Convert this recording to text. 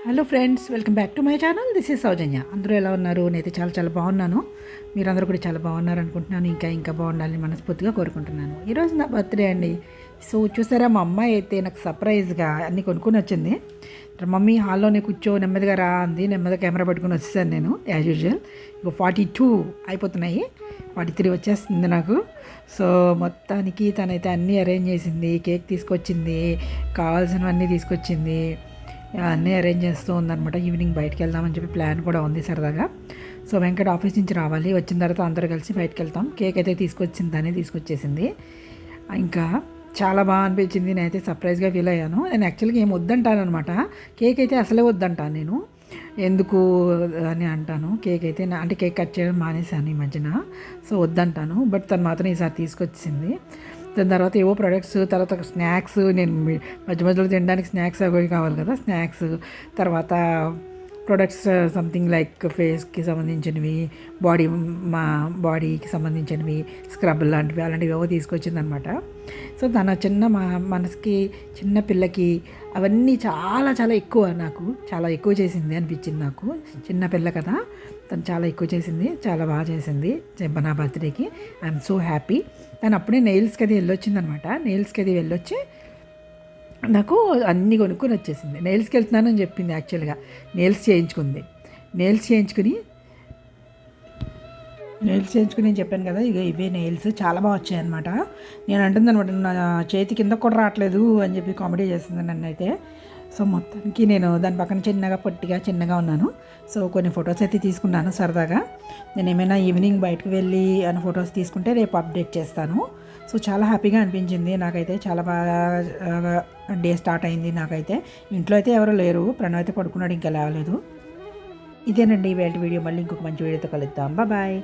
Hello friends, welcome back to my channel. This is Sowjanya. అందరూ ఎలా ఉన్నారు? నేనైతే చాలా చాలా బాగున్నాను. మీరందరూ కూడా చాలా బాగున్నారు అనుకుంటున్నాను. ఇంకా బాగుండాలని మనస్ఫూర్తిగా కోరుకుంటున్నాను. ఈరోజు నా బర్త్డే అండి. సో చూసారా, మా అమ్మాయి అయితే నాకు సర్ప్రైజ్గా అన్నీ కొనుక్కొని వచ్చింది. మమ్మీ హాల్లోనే కూర్చో, నెమ్మదిగా రా అంది. నెమ్మదిగా కెమెరా పట్టుకుని వచ్చేసాను నేను, యాజ్ యూజువల్. ఇక 42 అయిపోతున్నాయి, 43 వచ్చేస్తుంది నాకు. సో మొత్తానికి తనైతే అన్నీ అరేంజ్ చేసింది. కేక్ తీసుకొచ్చింది, కావాల్సినవన్నీ తీసుకొచ్చింది, అన్నీ అరేంజ్ చేస్తూ ఉందన్నమాట. ఈవినింగ్ బయటకు వెళ్దామని చెప్పి ప్లాన్ కూడా ఉంది సరదాగా. సో వెంకట ఆఫీస్ నుంచి రావాలి, వచ్చిన తర్వాత అందరూ కలిసి బయటకు వెళ్తాం. కేక్ అయితే తీసుకొచ్చేసింది. ఇంకా చాలా బాగా అనిపించింది. నేనైతే సర్ప్రైజ్గా ఫీల్ అయ్యాను. నేను యాక్చువల్గా ఏం వద్దంటాను అనమాట. కేక్ అయితే అసలే వద్దంటాను నేను, ఎందుకు అని అంటాను. కేక్ అయితే అంటే కేక్ కట్ చేయడం మానేశాను ఈ మధ్యన, సో వద్దంటాను. బట్ తను మాత్రం ఈసారి తీసుకొచ్చింది. దాని తర్వాత ఏవో ప్రొడక్ట్స్, తర్వాత స్నాక్స్, నేను మధ్య మధ్యలో తినడానికి స్నాక్స్ అవి కావాలి కదా, స్నాక్స్, తర్వాత ప్రొడక్ట్స్ సంథింగ్ లైక్ ఫేస్కి సంబంధించినవి, మా బాడీకి సంబంధించినవి, స్క్రబ్ లాంటివి, అలాంటివి ఏవో తీసుకొచ్చిందనమాట. సో తన మనసుకి, చిన్న పిల్లకి అవన్నీ చాలా చాలా ఎక్కువ, నాకు చాలా ఎక్కువ చేసింది అనిపించింది. నాకు చిన్న పిల్ల కదా, తను చాలా ఎక్కువ చేసింది, చాలా బాగా చేసింది నా బర్త్డేకి. I'm so happy. తను అప్పుడే నెయిల్స్కి అది వెళ్ళొచ్చిందనమాట. నెయిల్స్కి అది వెళ్ళొచ్చి నాకు అన్నీ కొనుక్కొని వచ్చేసింది. నెయిల్స్కి వెళ్తున్నానని చెప్పింది. యాక్చువల్గా నెయిల్స్ చేయించుకుని నేను చెప్పాను కదా, ఇక ఇవే నెయిల్స్ చాలా బాగా వచ్చాయన్నమాట. నేను అంటుంది అనమాట, నా చేతి కింద కూడా రావట్లేదు అని చెప్పి కామెడీ చేస్తుంది నన్ను అయితే. సో మొత్తానికి నేను దాని పక్కన పొట్టిగా చిన్నగా ఉన్నాను. సో కొన్ని ఫొటోస్ అయితే తీసుకున్నాను సరదాగా. నేను ఏమైనా ఈవినింగ్ బయటకు వెళ్ళి అన్న ఫొటోస్ తీసుకుంటే రేపు అప్డేట్ చేస్తాను. సో చాలా హ్యాపీగా అనిపించింది నాకైతే. చాలా బాగా డే స్టార్ట్ అయింది నాకైతే. ఇంట్లో అయితే ఎవరు లేరు, ప్రణవ్ అయితే పడుకున్నాడు, ఇంకా లేవలేదు. ఇదేనండి ఇవాళ వీడియో. మళ్ళీ ఇంకొక మంచి వీడియోతో కలుద్దాం. బాయ్.